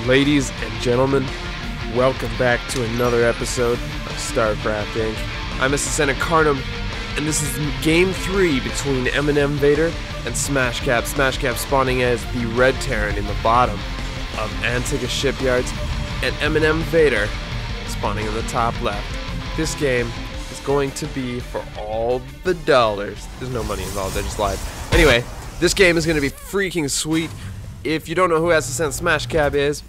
Ladies and gentlemen, welcome back to another episode of StarCraft Inc. I'm SSNSmashKAB, and this is Game 3 between MnMVader and SmashKAB. SmashKAB spawning as the Red Terran in the bottom of Antigua Shipyards, and MnMVader spawning in the top left. This game is going to be for all the dollars. There's no money involved, I just lied. Anyway, this game is going to be freaking sweet. If you don't know who SSNSmashKAB is,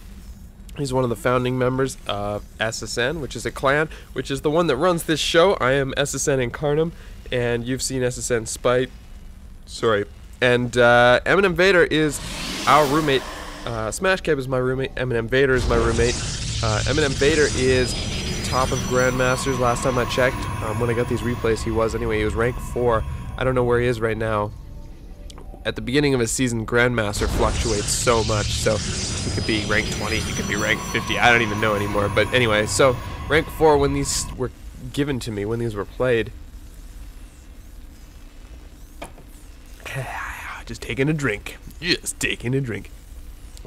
he's one of the founding members of SSN, which is a clan, which is the one that runs this show. I am SSNSmashKAB, and you've seen SSN Spite. Sorry. And MnMVader is our roommate. SmashKAB is my roommate. MnMVader is my roommate. MnMVader is top of Grandmasters last time I checked. When I got these replays, he was. Anyway, he was rank 4. I don't know where he is right now. At the beginning of his season, Grandmaster fluctuates so much, so he could be rank 20, he could be rank 50, I don't even know anymore. But anyway, so rank 4 when these were given to me, when these were played. Just taking a drink.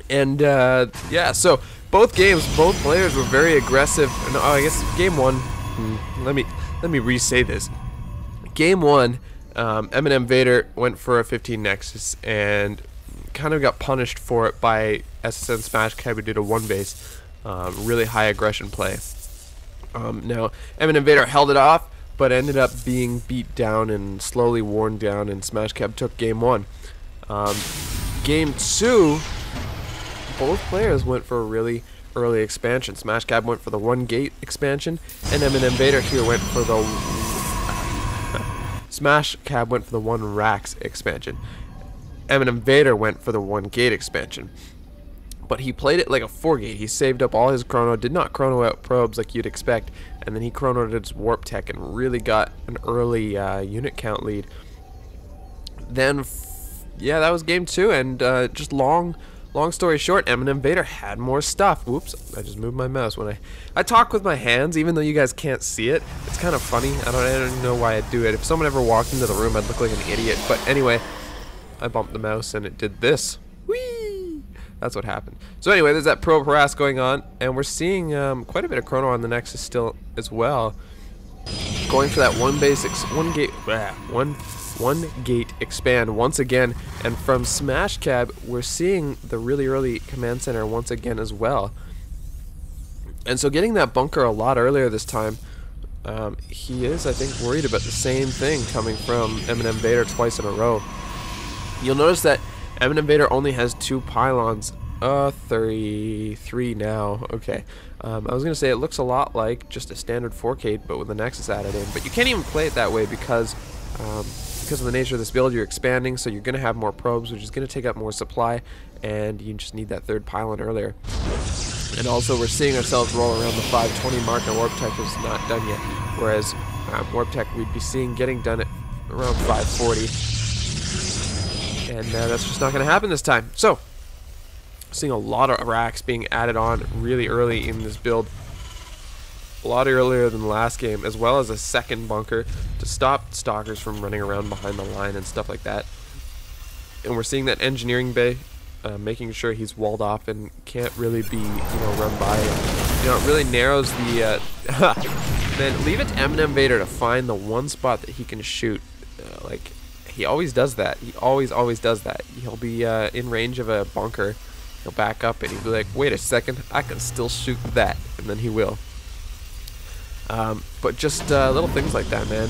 And yeah, so both games, both players were very aggressive. No, I guess game 1, let me re-say this. Game 1, MnMVader went for a 15 Nexus and kind of got punished for it by SSNSmashKAB, who did a 1-base, really high aggression play. Now, MnMVader held it off, but ended up being beat down and slowly worn down, and SmashKAB took game 1. Game 2, both players went for a really early expansion. SmashKAB went for the 1-gate expansion, and MnMVader here went for the SmashKAB went for the 1-Rax expansion. MnMVader went for the 1-gate expansion. But he played it like a 4-gate. He saved up all his chrono, did not chrono out probes like you'd expect, and then he chronoed his warp tech and really got an early unit count lead. Then, yeah, that was game 2, and just long story short, MnMVader had more stuff. Whoops, I just moved my mouse. When I talk with my hands, even though you guys can't see it. It's kind of funny. I don't know why I do it. If someone ever walked into the room, I'd look like an idiot. But anyway, I bumped the mouse and it did this. Whee! That's what happened. So anyway, there's that probe harass going on, and we're seeing quite a bit of chrono on the Nexus still as well. Going for that 1-gate expand once again, and from SmashKAB we're seeing the really early command center once again as well. And so getting that bunker a lot earlier this time, he is, I think, worried about the same thing coming from MnMVader twice in a row. You'll notice that MnMVader only has 2 pylons. 33 now. Okay. I was going to say it looks a lot like just a standard 4-gate, but with the Nexus added in. But you can't even play it that way because of the nature of this build. You're expanding, so you're going to have more probes, which is going to take up more supply, and you just need that 3rd pylon earlier. And also, we're seeing ourselves roll around the 520 mark, and warp tech is not done yet. Whereas warp tech we'd be seeing getting done at around 540, and that's just not going to happen this time. So, seeing a lot of racks being added on really early in this build. A lot earlier than the last game, as well as a 2nd bunker to stop stalkers from running around behind the line and stuff like that. And we're seeing that engineering bay, making sure he's walled off and can't really be, run by. It really narrows the. Then leave it to MnMVader to find the one spot that he can shoot. Like he always does that. He always does that. He'll be in range of a bunker. He'll back up and he'll be like, "Wait a second, I can still shoot that," and then he will. But just little things like that, man.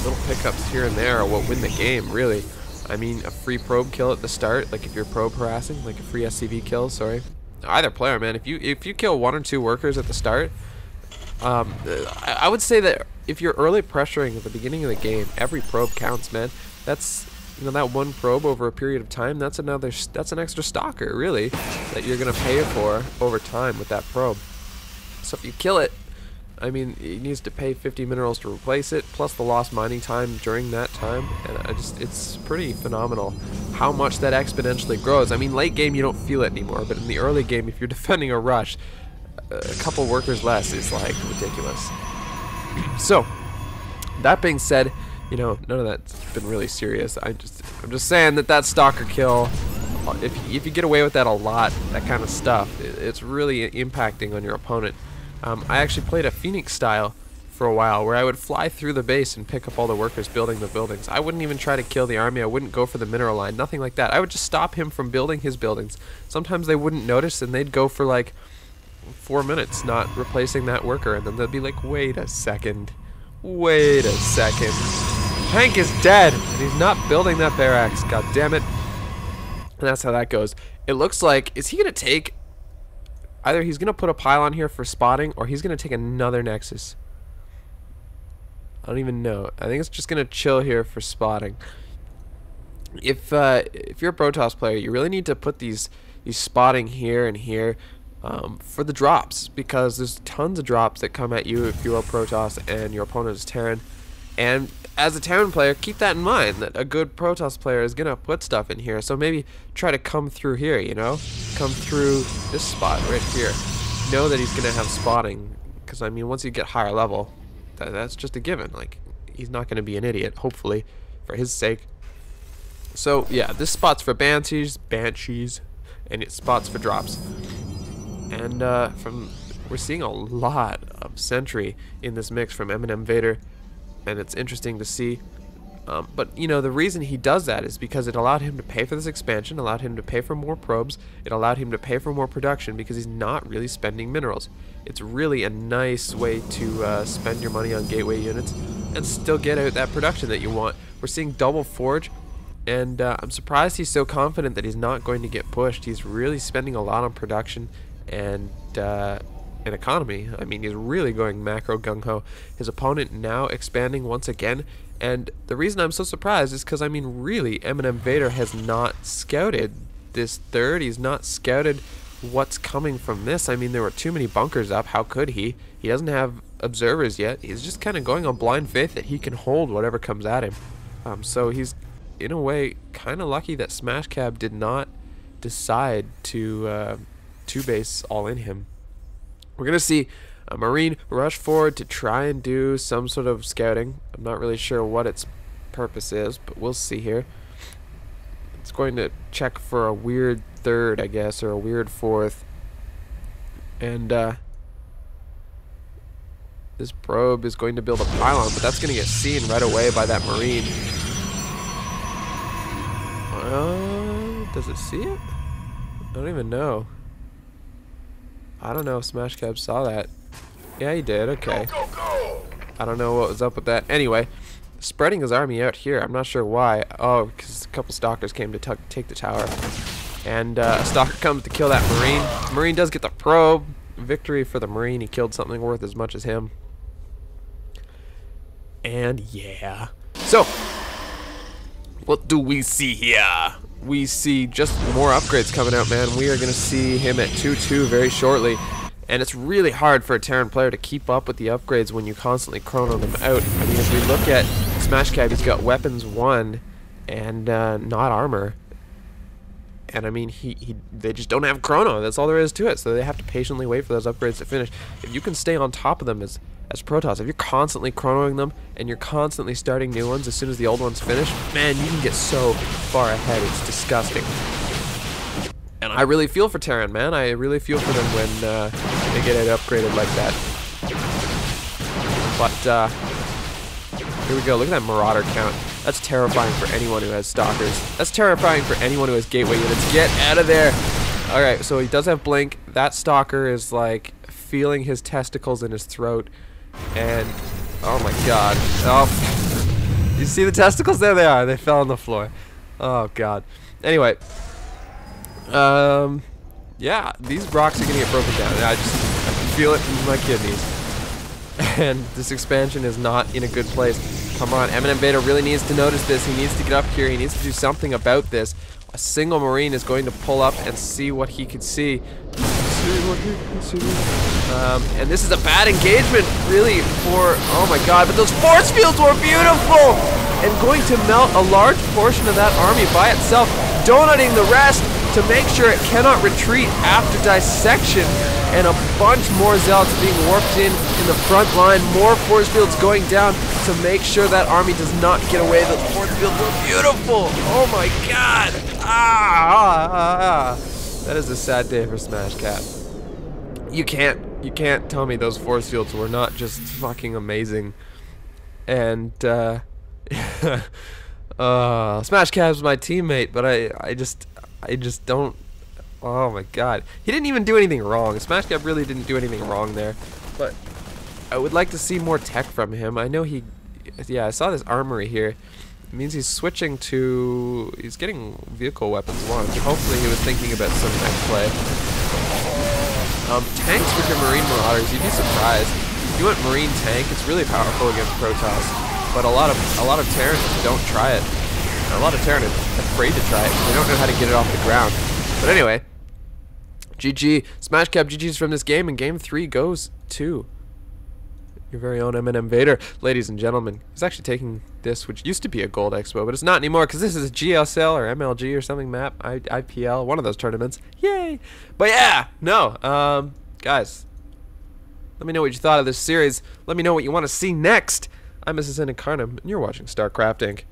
Little pickups here and there are what win the game, really. I mean, a free probe kill at the start, like if you're probe harassing, like a free SCV kill, sorry. Either player, man. If you kill 1 or 2 workers at the start, I would say that if you're early pressuring at the beginning of the game, every probe counts, man. That's that 1 probe over a period of time. That's an extra stalker, really, that you're gonna pay for over time with that probe. So if you kill it, I mean, he needs to pay 50 minerals to replace it, plus the lost mining time during that time, and it's pretty phenomenal how much that exponentially grows. I mean, late game you don't feel it anymore, but in the early game, if you're defending a rush, a couple workers less is like ridiculous. So, that being said, none of that's been really serious. I'm just saying that stalker kill if you get away with that a lot, that kind of stuff, it's really impacting on your opponent. I actually played a Phoenix style for a while where I would fly through the base and pick up all the workers building the buildings. I wouldn't even try to kill the army. I wouldn't go for the mineral line, nothing like that. I would just stop him from building his buildings. Sometimes they wouldn't notice and they'd go for like 4 minutes not replacing that worker, and then they'd be like, wait a second, Hank is dead and he's not building that barracks, god damn it. And that's how that goes. It looks like, is he gonna take, either he's gonna put a pylon here for spotting or he's gonna take another nexus. I don't even know. I think it's just gonna chill here for spotting. If you're a Protoss player, you really need to put these spotting here and here for the drops, because there's tons of drops that come at you if you're a Protoss and your opponent is Terran. And as a Terran player, keep that in mind, that a good Protoss player is gonna put stuff in here. So maybe try to come through here, you know, come through this spot right here. Know that he's gonna have spotting, because I mean, once you get higher level, that's just a given. Like, he's not going to be an idiot, hopefully, for his sake. So yeah, this spot's for banshees, and it spots for drops. And we're seeing a lot of sentry in this mix from MnMVader, and it's interesting to see. But you know, the reason he does that is because it allowed him to pay for this expansion, allowed him to pay for more probes, it allowed him to pay for more production, because he's not really spending minerals. It's really a nice way to spend your money on gateway units and still get out that production that you want. We're seeing double forge, and I'm surprised he's so confident that he's not going to get pushed. He's really spending a lot on production and economy. I mean, he's really going macro gung-ho. His opponent now expanding once again, and the reason I'm so surprised is because, I mean, really, MnMVader has not scouted this third. He's not scouted what's coming from this. I mean, there were too many bunkers up. How could he? He doesn't have observers yet. He's just kind of going on blind faith that he can hold whatever comes at him. So he's, in a way, kind of lucky that SmashKAB did not decide to base all in him. We're going to see a Marine rush forward to try and do some sort of scouting. I'm not really sure what its purpose is, but we'll see here. It's going to check for a weird third, I guess, or a weird fourth. And this probe is going to build a pylon, but that's going to get seen right away by that Marine. Does it see it? I don't even know. I don't know if SmashKAB saw that. Yeah, he did. Okay. I don't know what was up with that. Anyway, spreading his army out here. I'm not sure why. Oh, because a couple stalkers came to take the tower. And a stalker comes to kill that Marine. Marine does get the probe. Victory for the Marine. He killed something worth as much as him. And yeah. So, what do we see here? We see just more upgrades coming out, man. We are going to see him at 2-2 very shortly. And it's really hard for a Terran player to keep up with the upgrades when you constantly chrono them out. I mean, if we look at SmashKAB, he's got weapons 1 and not armor. And I mean, they just don't have chrono. That's all there is to it. So they have to patiently wait for those upgrades to finish. If you can stay on top of them as Protoss, if you're constantly chronoing them and you're constantly starting new ones as soon as the old ones finish, man, you can get so far ahead. It's disgusting. And I really feel for Terran, man. I really feel for them when they get it upgraded like that. But here we go. Look at that Marauder count. That's terrifying for anyone who has stalkers. That's terrifying for anyone who has gateway units. Get out of there! Alright, so he does have blink. That stalker is like feeling his testicles in his throat. And oh my god. Oh, you see the testicles? There they are. They fell on the floor. Oh god. Anyway. Yeah, these rocks are gonna get broken down. I can feel it in my kidneys. And this expansion is not in a good place. Come on, MnMVader really needs to notice this. He needs to get up here. He needs to do something about this. A single Marine is going to pull up and see what he can see. And this is a bad engagement, really, for, oh my god, but those force fields were beautiful! And going to melt a large portion of that army by itself, donutting the rest. to make sure it cannot retreat after dissection, and a bunch more zealots being warped in the front line. More force fields going down to make sure that army does not get away. Those force fields were beautiful. Oh my god. That is a sad day for SmashKAB. You can't tell me those force fields were not just fucking amazing. And SmashKAB's my teammate, but I just don't. Oh my god, he didn't even do anything wrong. SmashKAB really didn't do anything wrong there, but I would like to see more tech from him. I know yeah, I saw this armory here. It means he's switching to, he's getting vehicle weapons launched. Hopefully he was thinking about some tech play. Tanks with your Marine Marauders, you'd be surprised. If you went Marine tank, it's really powerful against Protoss, but a lot of Terrans don't try it. A lot of Terran are afraid to try it. They don't know how to get it off the ground. But anyway, GG. SmashKAB GG's from this game, and game 3 goes to your very own MnMVader. Ladies and gentlemen, he's actually taking this, which used to be a Gold Expo, but it's not anymore because this is a GSL or MLG or something map, IPL, one of those tournaments. Yay! But yeah, no, guys, let me know what you thought of this series. Let me know what you want to see next. I'm SSNSmashKAB, and you're watching StarCraft Inc.